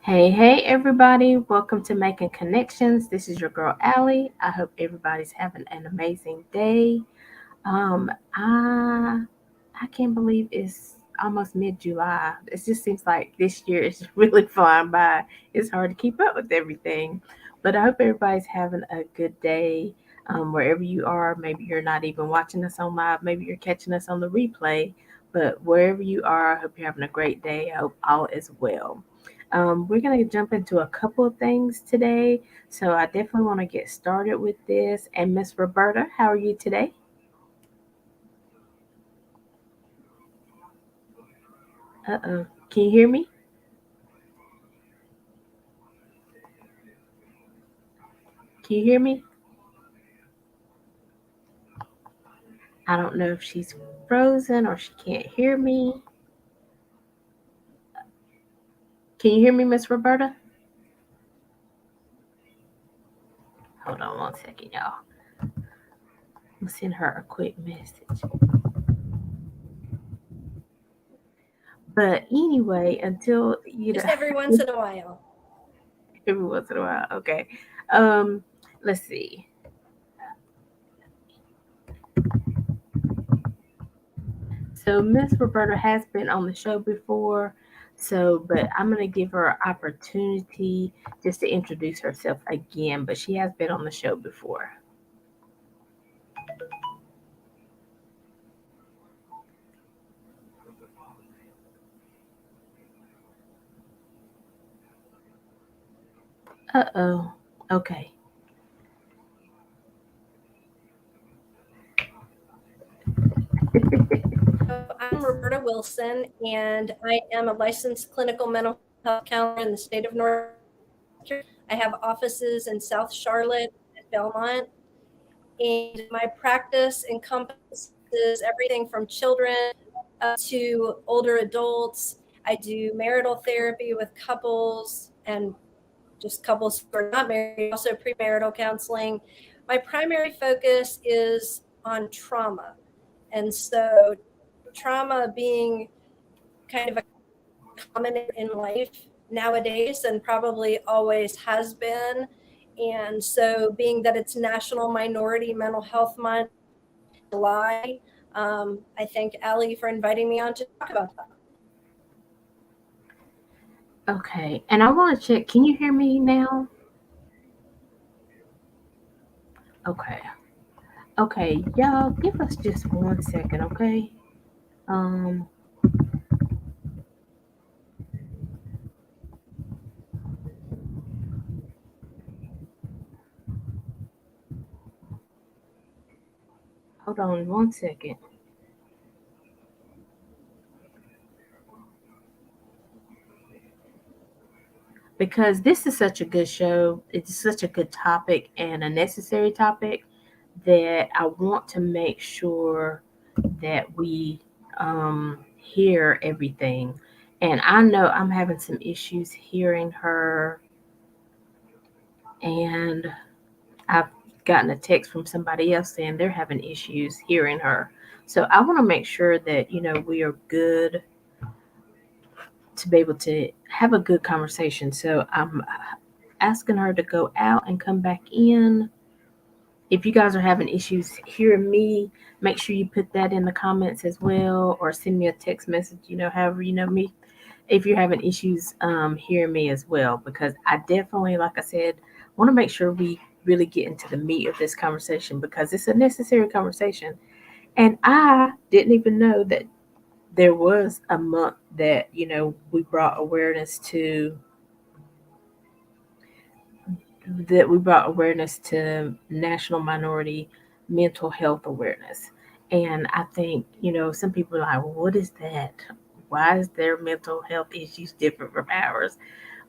Hey, everybody. Welcome to Making Connections. This is your girl, Aly. I hope everybody's having an amazing day. Um, I I can't believe it's almost mid-July. It just seems like this year is really flying by. It's hard to keep up with everything. But I hope everybody's having a good day. Wherever you are, maybe you're not even watching us on live, maybe you're catching us on the replay. But wherever you are, I hope you're having a great day. I hope all is well. We're going to jump into a couple of things today. So I definitely want to get started with this. And Miss Roberta, how are you today? Uh-oh. Can you hear me? Can you hear me? I don't know if she's frozen or she can't hear me. Can you hear me, Miss Roberta? Hold on one second, y'all. I'm send her a quick message. But anyway, until Just every once in a while. every once in a while. Okay. Um, let's see. So Miss Roberta has been on the show before. But I'm gonna give her an opportunity just to introduce herself again. But she has been on the show before. Uh-oh. Okay. So I'm Roberta Wilson, and I am a licensed clinical mental health counselor in the state of North Carolina. I have offices in South Charlotte and Belmont, and my practice encompasses everything from children to older adults. I do marital therapy with couples and just couples who are not married, also premarital counseling. My primary focus is on trauma. And so, trauma being kind of a common in life nowadays and probably always has been. And so, being that it's National Minority Mental Health Month, July, I thank Aly for inviting me on to talk about that. Okay. And I want to check. Can you hear me now? Okay. Okay, y'all, give us just 1 second, okay? Um, Hold on 1 second. Because this is such a good show. It's such a good topic and a necessary topic that I want to make sure that we hear everything. And I know I'm having some issues hearing her, and I've gotten a text from somebody else saying they're having issues hearing her. So I want to make sure that, we are good to be able to have a good conversation. So I'm asking her to go out and come back in. If you guys are having issues hearing me, make sure you put that in the comments as well, or send me a text message, however you know me. If you're having issues hearing me as well, because I definitely, like I said, want to make sure we really get into the meat of this conversation because it's a necessary conversation. And I didn't even know that there was a month that, we brought awareness to National Minority Mental Health Awareness. And I think, some people are like, well, what is that? Why is their mental health issues different from ours?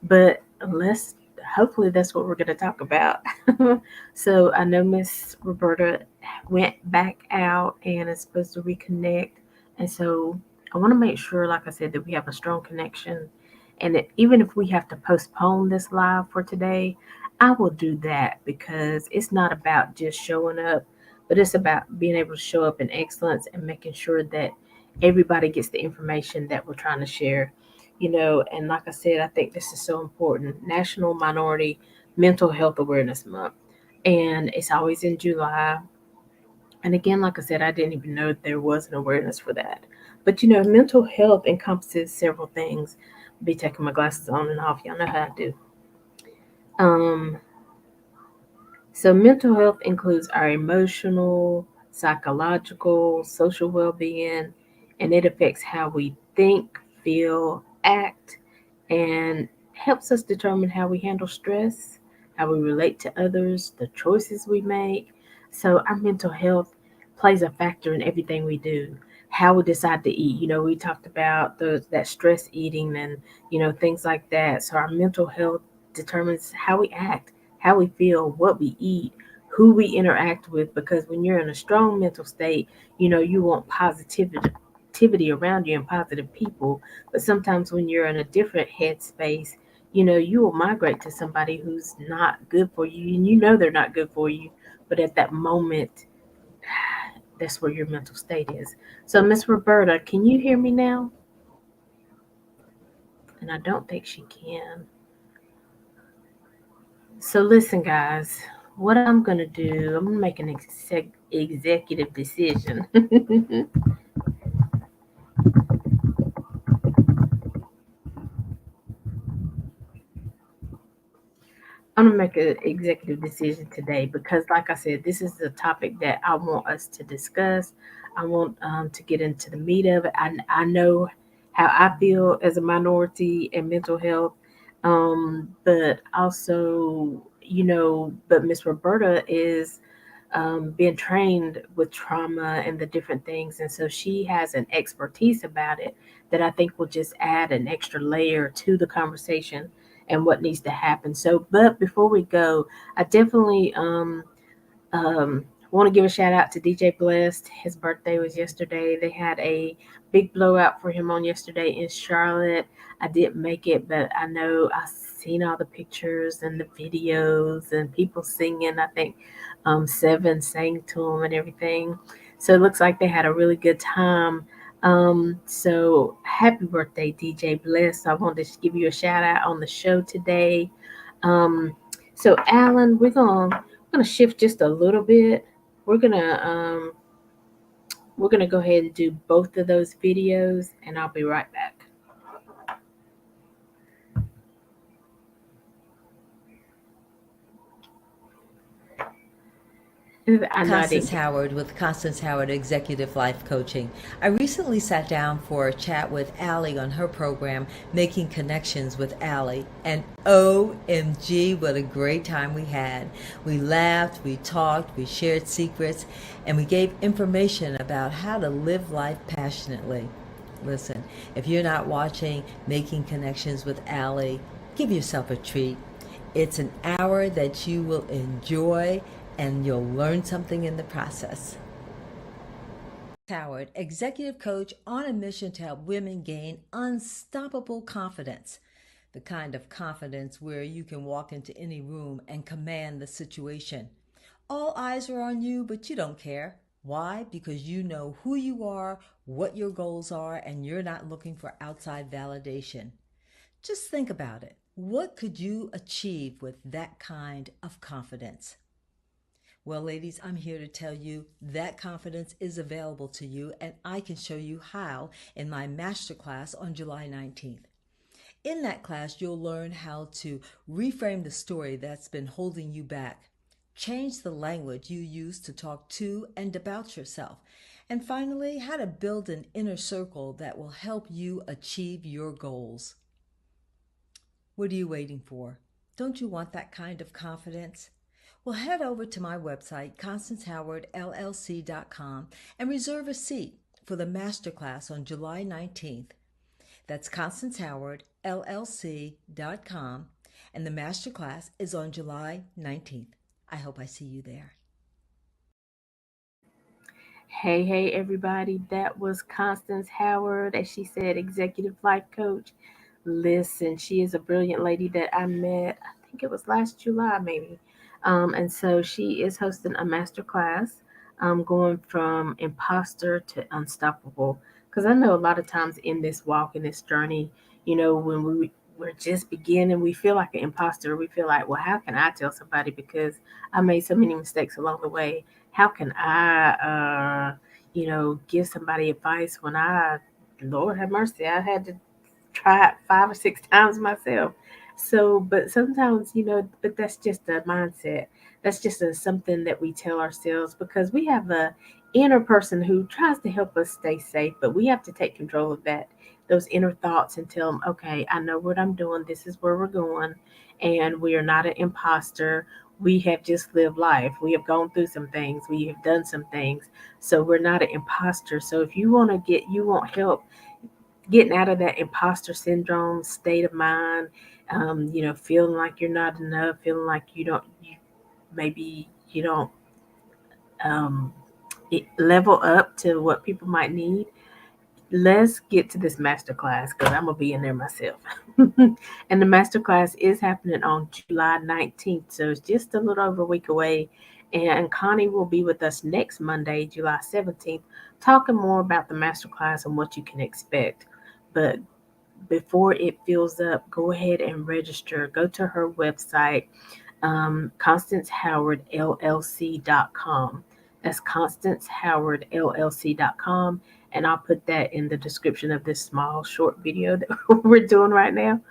But let's hopefully that's what we're going to talk about. So I know Miss Roberta went back out and is supposed to reconnect. And so I want to make sure, like I said, that we have a strong connection. And that even if we have to postpone this live for today, I will do that because it's not about just showing up, but it's about being able to show up in excellence and making sure that everybody gets the information that we're trying to share. And like I said, I think this is so important. National Minority Mental Health Awareness Month. And it's always in July. And again, like I said, I didn't even know there was an awareness for that. But mental health encompasses several things. Be taking my glasses on and off. Y'all know how I do. Um, so, mental health includes our emotional, psychological, social well being, and it affects how we think, feel, act, and helps us determine how we handle stress, how we relate to others, the choices we make. So, our mental health plays a factor in everything we do. How we decide to eat. We talked about that stress eating and things like that. So our mental health determines how we act, how we feel, what we eat, who we interact with. Because when you're in a strong mental state, you want positivity around you and positive people. But sometimes when you're in a different headspace, you will migrate to somebody who's not good for you, and they're not good for you. But at that moment, that's where your mental state is. So, Miss Roberta, can you hear me now? And I don't think she can. So listen, guys, what I'm gonna do, I'm gonna make an executive decision. I'm gonna make an executive decision today because, like I said, this is a topic that I want us to discuss. I want to get into the meat of it. I know how I feel as a minority and mental health, but also, but Miss Roberta is being trained with trauma and the different things. And so she has an expertise about it that I think will just add an extra layer to the conversation and what needs to happen. So, but before we go, I definitely want to give a shout out to DJ Blessed. His birthday was yesterday. They had a big blowout for him on yesterday in Charlotte. I didn't make it, but I know I've seen all the pictures and the videos and people singing. I think Seven sang to him and everything. So it looks like they had a really good time. So happy birthday, DJ Bless. I wanted to give you a shout out on the show today. Um, so Alan, we're gonna shift just a little bit. We're gonna um, we're gonna go ahead and do both of those videos, and I'll be right back. I know I Constance didn't. Howard with Constance Howard Executive Life Coaching. I recently sat down for a chat with Aly on her program, Making Connections with Aly, and OMG, what a great time we had. We laughed, we talked, we shared secrets, and we gave information about how to live life passionately. Listen, if you're not watching Making Connections with Aly, give yourself a treat. It's an hour that you will enjoy and you'll learn something in the process. Howard, executive coach on a mission to help women gain unstoppable confidence. The kind of confidence where you can walk into any room and command the situation. All eyes are on you, but you don't care. Why? Because you know who you are, what your goals are, and you're not looking for outside validation. Just think about it. What could you achieve with that kind of confidence? Well, ladies, I'm here to tell you that confidence is available to you, and I can show you how in my masterclass on July 19th. In that class, you'll learn how to reframe the story that's been holding you back, change the language you use to talk to and about yourself, and finally, how to build an inner circle that will help you achieve your goals. What are you waiting for? Don't you want that kind of confidence? Well, head over to my website, constancehowardllc.com, and reserve a seat for the masterclass on July 19th. That's constancehowardllc.com, and the masterclass is on July 19th. I hope I see you there. Hey, hey, everybody. That was Constance Howard, as she said, executive life coach. Listen, she is a brilliant lady that I met, I think it was last July, maybe. And so she is hosting a master class going from imposter to unstoppable. Because I know a lot of times in this walk, in this journey, when we're just beginning, we feel like an imposter. We feel like, well, how can I tell somebody because I made so many mistakes along the way? How can I, give somebody advice when Lord have mercy, I had to try it 5 or 6 times myself. So, but sometimes, but that's just a mindset. That's just something that we tell ourselves because we have a inner person who tries to help us stay safe, but we have to take control of those inner thoughts and tell them, okay, I know what I'm doing. This is where we're going. And we are not an imposter. We have just lived life. We have gone through some things. We have done some things. So we're not an imposter. So if you want help getting out of that imposter syndrome state of mind, feeling like you're not enough, feeling like maybe you don't um, level up to what people might need. Let's get to this master class because I'm gonna be in there myself. And the master class is happening on July 19th, so it's just a little over a week away. And Connie will be with us next Monday, July 17th, talking more about the master class and what you can expect. But before it fills up, go ahead and register. Go to her website, ConstanceHowardLLC.com. That's ConstanceHowardLLC.com. And I'll put that in the description of this small short video that we're doing right now.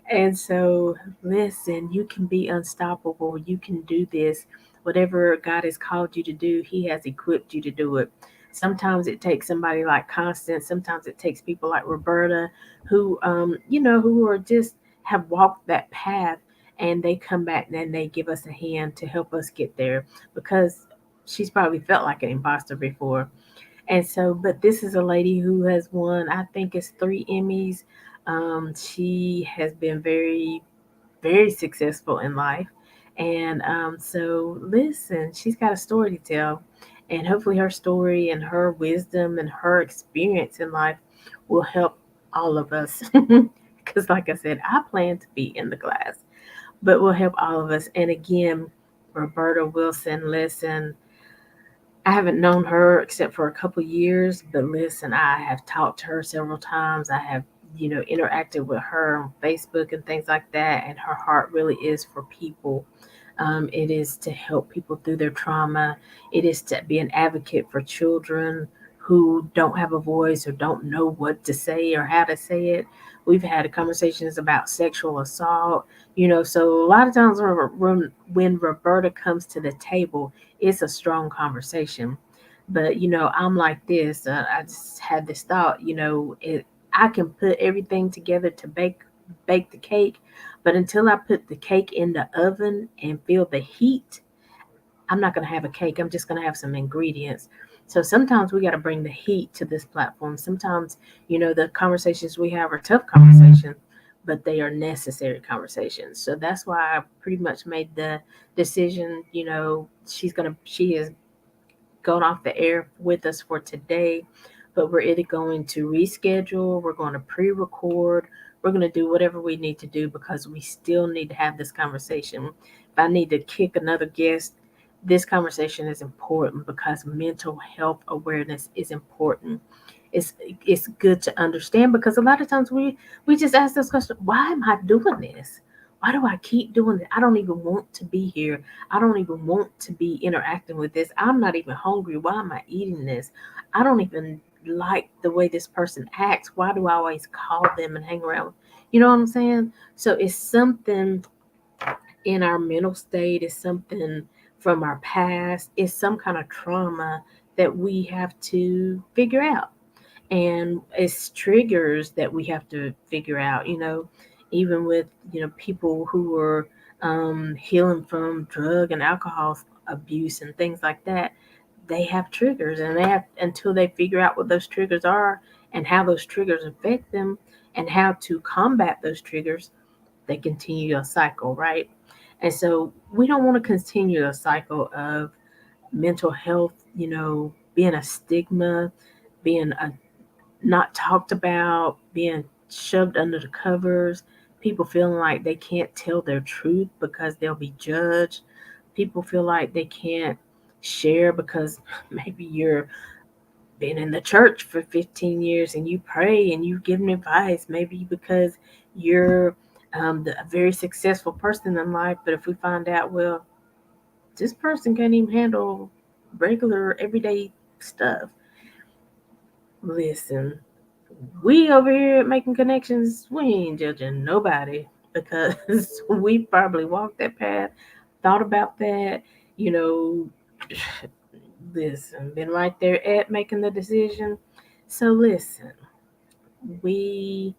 And so, listen, you can be unstoppable. You can do this. Whatever God has called you to do, He has equipped you to do it. Sometimes it takes somebody like Constance. Sometimes it takes people like Roberta, who are just have walked that path, and they come back and they give us a hand to help us get there because she's probably felt like an imposter before. And so, but this is a lady who has won, I think it's 3 Emmys. She has been very, very successful in life. And so, listen, she's got a story to tell. And hopefully, her story and her wisdom and her experience in life will help all of us. Because, like I said, I plan to be in the class, but will help all of us. And again, Roberta Wilson, listen, I haven't known her except for a couple years, but listen, I have talked to her several times. I have, interacted with her on Facebook and things like that. And her heart really is for people. It is to help people through their trauma. It is to be an advocate for children who don't have a voice or don't know what to say or how to say it. We've had conversations about sexual assault, so a lot of times when Roberta comes to the table, it's a strong conversation. But I'm like this. I just had this thought. I can put everything together to bake the cake, but until I put the cake in the oven and feel the heat, I'm not going to have a cake. I'm just going to have some ingredients. So sometimes we got to bring the heat to this platform. Sometimes, the conversations we have are tough conversations, but they are necessary conversations. So that's why I pretty much made the decision, she is going off the air with us for today, but we're either going to reschedule, we're going to pre record, we're going to do whatever we need to do because we still need to have this conversation. If I need to kick another guest, this conversation is important because mental health awareness is important. it's it's good to understand because a lot of times we just ask this question, why am I doing this? Why do I keep doing it? I don't even want to be here. I don't even want to be interacting with this. I'm not even hungry. Why am I eating this? I don't even like the way this person acts. Why do I always call them and hang around? You know what I'm saying? So it's something in our mental state, it's something from our past, it's some kind of trauma that we have to figure out, and it's triggers that we have to figure out, even with people who are healing from drug and alcohol abuse and things like that. They have triggers, and they have until they figure out what those triggers are and how those triggers affect them and how to combat those triggers. They continue a cycle, right? And so we don't want to continue a cycle of mental health, being a stigma, being a not talked about, being shoved under the covers, people feeling like they can't tell their truth because they'll be judged. People feel like they can't share because maybe you're been in the church for 15 years and you pray and you give them advice, maybe because you're a very successful person in life. But if we find out, well, this person can't even handle regular everyday stuff, listen, we over here making connections, we ain't judging nobody because we probably walked that path, thought about that, you know, listen, been right there at making the decision. So listen, we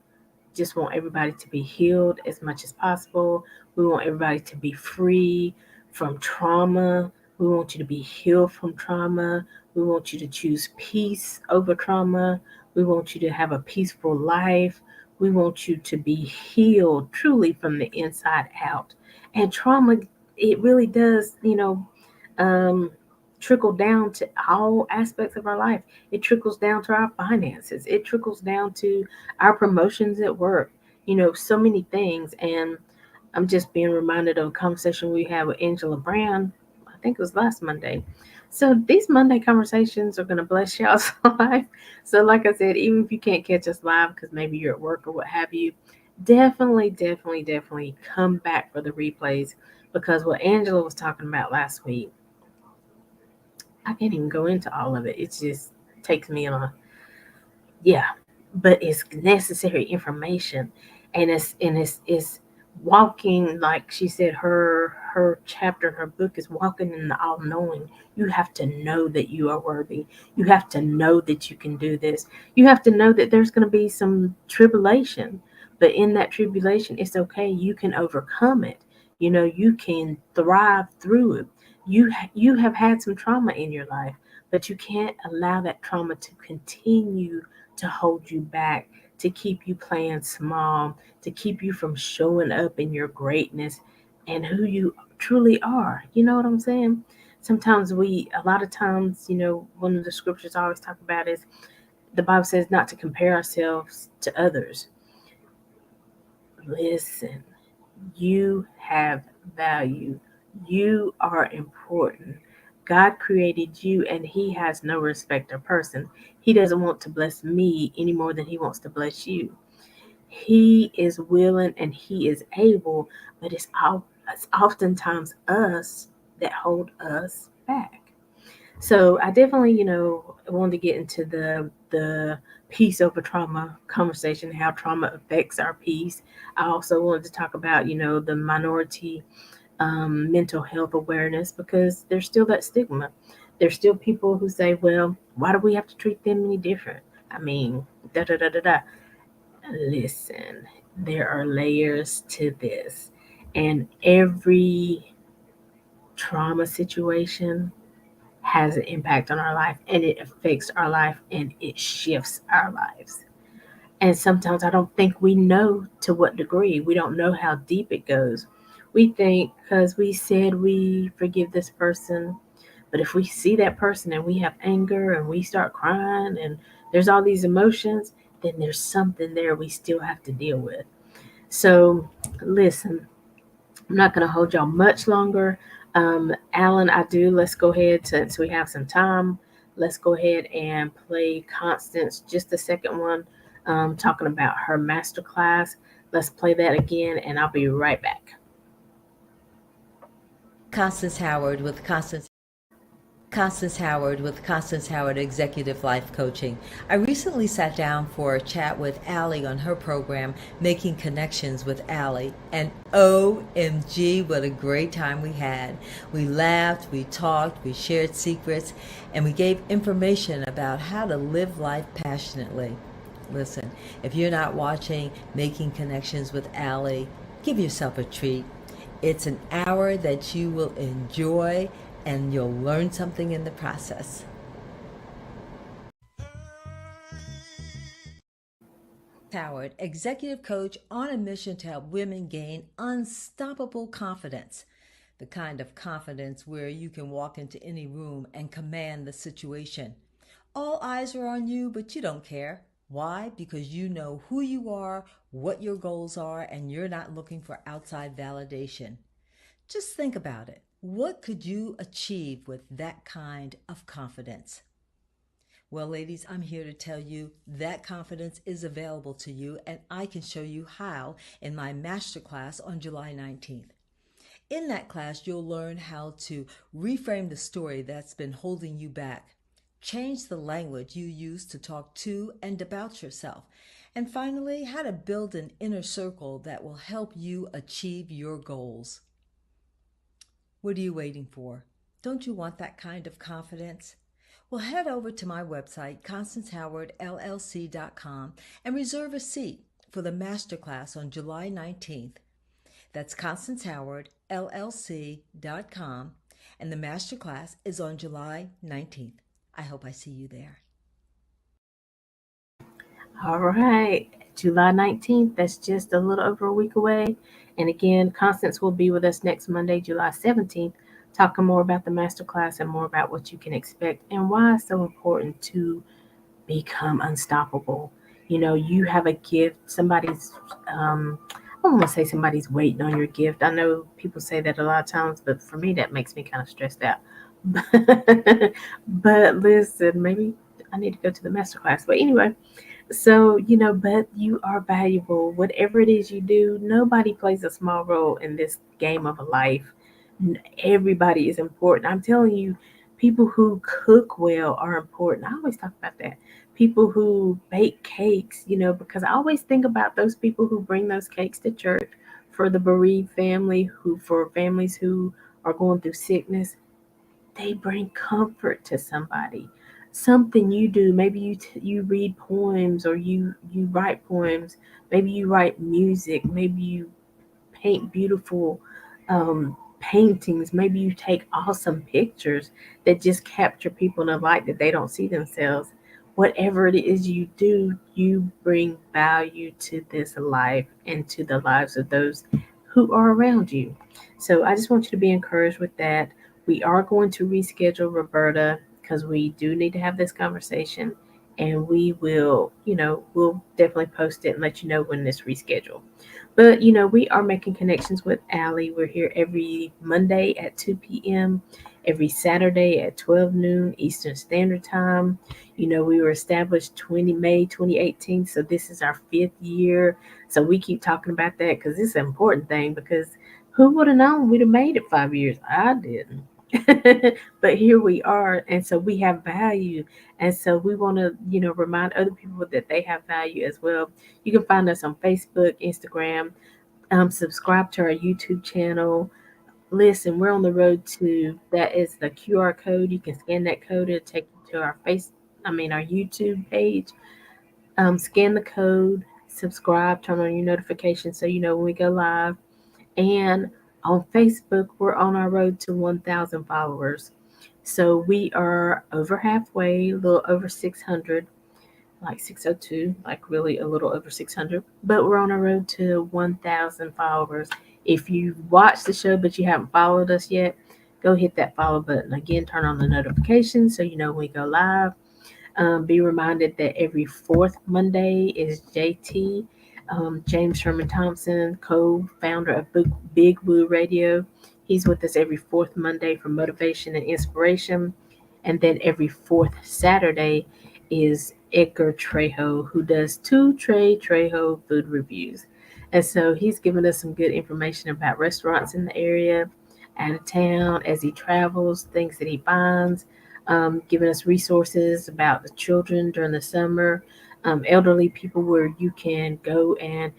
just want everybody to be healed as much as possible. We want everybody to be free from trauma. We want you to be healed from trauma. We want you to choose peace over trauma. We want you to have a peaceful life. We want you to be healed truly from the inside out. And trauma, it really does, um, trickle down to all aspects of our life. It trickles down to our finances. It trickles down to our promotions at work, so many things. And I'm just being reminded of a conversation we had with Angela Brown, I think it was last Monday. So these Monday conversations are going to bless y'all's life. So, like I said, even if you can't catch us live because maybe you're at work or what have you, definitely, definitely, definitely come back for the replays because what Angela was talking about last week, I can't even go into all of it. It just takes me on a, yeah, but it's necessary information, and it's walking, like she said, her chapter, her book is walking in the all knowing. You have to know that you are worthy. You have to know that you can do this. You have to know that there's going to be some tribulation, but in that tribulation, it's okay. You can overcome it. You can thrive through it. You have had some trauma in your life, but you can't allow that trauma to continue to hold you back, to keep you playing small, to keep you from showing up in your greatness and who you truly are. You know what I'm saying? Sometimes a lot of times, one of the scriptures I always talk about is the Bible says not to compare ourselves to others. Listen, you have value. You are important. God created you and He has no respect of person. He doesn't want to bless me any more than He wants to bless you. He is willing and He is able, but it's oftentimes us that hold us back. So I definitely, wanted to get into the peace over trauma conversation, how trauma affects our peace. I also wanted to talk about, the minority mental health awareness because there's still that stigma. There's still people who say, well, why do we have to treat them any different? I mean, da da da da da. Listen, there are layers to this, and every trauma situation has an impact on our life and it affects our life and it shifts our lives. And sometimes I don't think we know to what degree. We don't know how deep it goes. We think because we said we forgive this person, but if we see that person and we have anger and we start crying and there's all these emotions, then there's something there we still have to deal with. So, listen, I'm not going to hold y'all much longer. Alan, I do. Let's go ahead since we have some time. Let's go ahead and play Constance, just the second one, talking about her master class. Let's play that again, and I'll be right back. Constance Howard with Constance Howard Executive Life Coaching. I recently sat down for a chat with Aly on her program, Making Connections with Aly, and OMG, what a great time we had. We laughed, we talked, we shared secrets, and we gave information about how to live life passionately. Listen, if you're not watching Making Connections with Aly, give yourself a treat. It's an hour that you will enjoy and you'll learn something in the process. Howard, executive coach on a mission to help women gain unstoppable confidence. The kind of confidence where you can walk into any room and command the situation. All eyes are on you, but you don't care. Why? Because you know who you are, what your goals are, and you're not looking for outside validation. Just think about it. What could you achieve with that kind of confidence? Well, ladies, I'm here to tell you that confidence is available to you, and I can show you how in my masterclass on July 19th. In that class, you'll learn how to reframe the story that's been holding you back, change the language you use to talk to and about yourself, and finally, how to build an inner circle that will help you achieve your goals. What are you waiting for? Don't you want that kind of confidence? Well, head over to my website, ConstanceHowardLLC.com, and reserve a seat for the masterclass on July 19th. That's ConstanceHowardLLC.com, and the masterclass is on July 19th. I hope I see you there. All right, July 19th, that's just a little over a week away. And again, Constance will be with us next Monday, July 17th, talking more about the masterclass and more about what you can expect and why it's so important to become unstoppable. You have a gift, I don't want to say somebody's waiting on your gift. I know people say that a lot of times, but for me, that makes me kind of stressed out. But listen, maybe I need to go to the masterclass. But anyway, so, but you are valuable. Whatever it is you do, nobody plays a small role in this game of life. Everybody is important. I'm telling you, people who cook well are important. I always talk about that. People who bake cakes, because I always think about those people who bring those cakes to church for the bereaved family, for families who are going through sickness. They bring comfort to somebody. Something you do, maybe you read poems, or you write poems, maybe you write music, maybe you paint beautiful paintings, maybe you take awesome pictures that just capture people in a light that they don't see themselves. Whatever it is you do, you bring value to this life and to the lives of those who are around you. So I just want you to be encouraged with that. We are going to reschedule Roberta because we do need to have this conversation, and we will, we'll definitely post it and let you know when this reschedule. But we are making connections with Allie. We're here every Monday at 2 p.m., every Saturday at 12 noon Eastern Standard Time. We were established 20 May 2018, so this is our 5th year. So we keep talking about that because it's an important thing, because who would have known we'd have made it 5 years? I didn't. But here we are, and so we have value, and so we want to remind other people that they have value as well. You can find us on Facebook, Instagram. Subscribe to our YouTube channel. Listen, we're on the road to, that is the QR code. You can scan that code, it'll take you to our YouTube page. Scan the code, subscribe, turn on your notifications so you know when we go live. And on Facebook, we're on our road to 1,000 followers. So we are over halfway, a little over 600, like 602, like really a little over 600. But we're on our road to 1,000 followers. If you watch the show but you haven't followed us yet, go hit that follow button. Again, turn on the notifications so you know when we go live. Be reminded that every fourth Monday is JT, James Sherman Thompson, co-founder of Big Woo Radio. He's with us every fourth Monday for motivation and inspiration. And then every fourth Saturday is Edgar Trejo, who does two Trejo food reviews. And so he's given us some good information about restaurants in the area, out of town, as he travels, things that he finds, giving us resources about the children during the summer, elderly people, where you can go and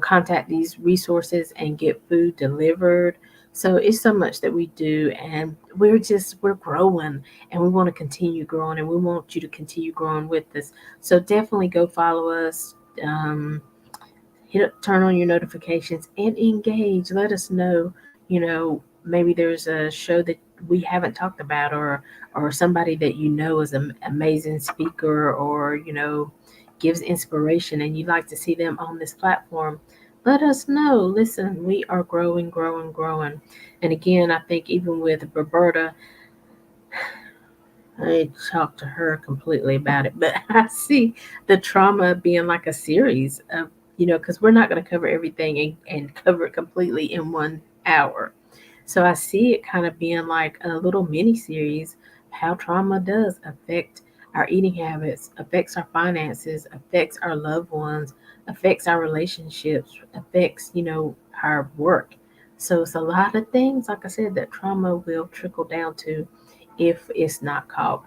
contact these resources and get food delivered. So it's so much that we do, and we're growing, and we want to continue growing, and we want you to continue growing with us. So definitely go follow us. Turn on your notifications and engage. Let us know, maybe there's a show that we haven't talked about, or somebody that is an amazing speaker, or gives inspiration, and you'd like to see them on this platform. Let us know. Listen, we are growing, growing, growing. And again, I think even with Roberta, I talked to her completely about it, but I see the trauma being like a series of, because we're not going to cover everything and cover it completely in 1 hour. So I see it kind of being like a little mini series, how trauma does affect our eating habits, affects our finances, affects our loved ones, affects our relationships, affects, our work. So it's a lot of things, like I said, that trauma will trickle down to if it's not caught.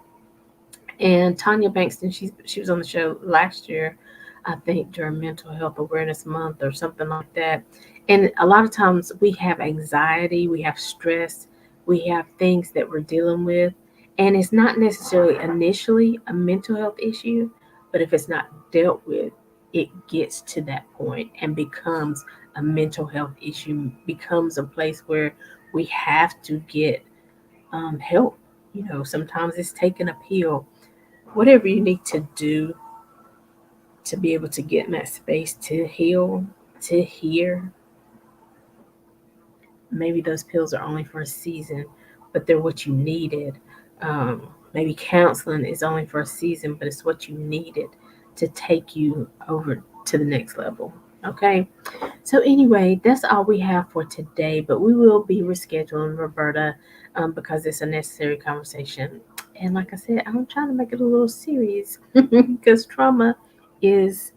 And Tanya Bankston, she was on the show last year, I think during Mental Health Awareness Month or something like that. And a lot of times we have anxiety, we have stress, we have things that we're dealing with, and it's not necessarily initially a mental health issue, but if it's not dealt with, it gets to that point and becomes a mental health issue, becomes a place where we have to get help. Sometimes it's taking a pill, whatever you need to do to be able to get in that space to heal, to hear. Maybe those pills are only for a season, but they're what you needed. Um, Maybe counseling is only for a season, but it's what you needed to take you over to the next level. Okay. So anyway, that's all we have for today, but we will be rescheduling Roberta because it's a necessary conversation. And like I said, I'm trying to make it a little serious because trauma is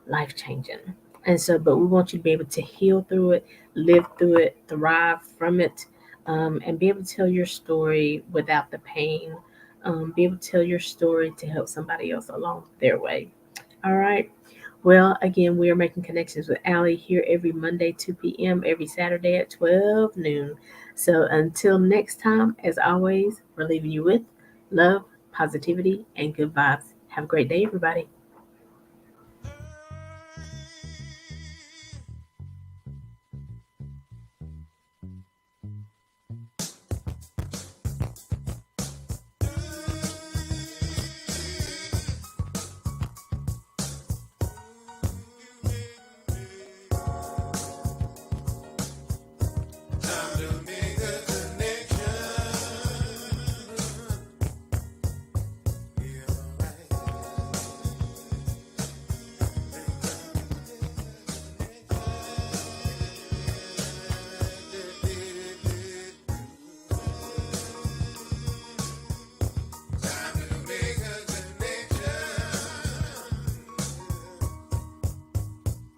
life changing. And so, but we want you to be able to heal through it, live through it, thrive from it, and be able to tell your story without the pain, be able to tell your story to help somebody else along their way. All right. Well, again, we are making connections with Aly here every Monday, 2 p.m., every Saturday at 12 noon. So until next time, as always, we're leaving you with love, positivity, and good vibes. Have a great day, everybody.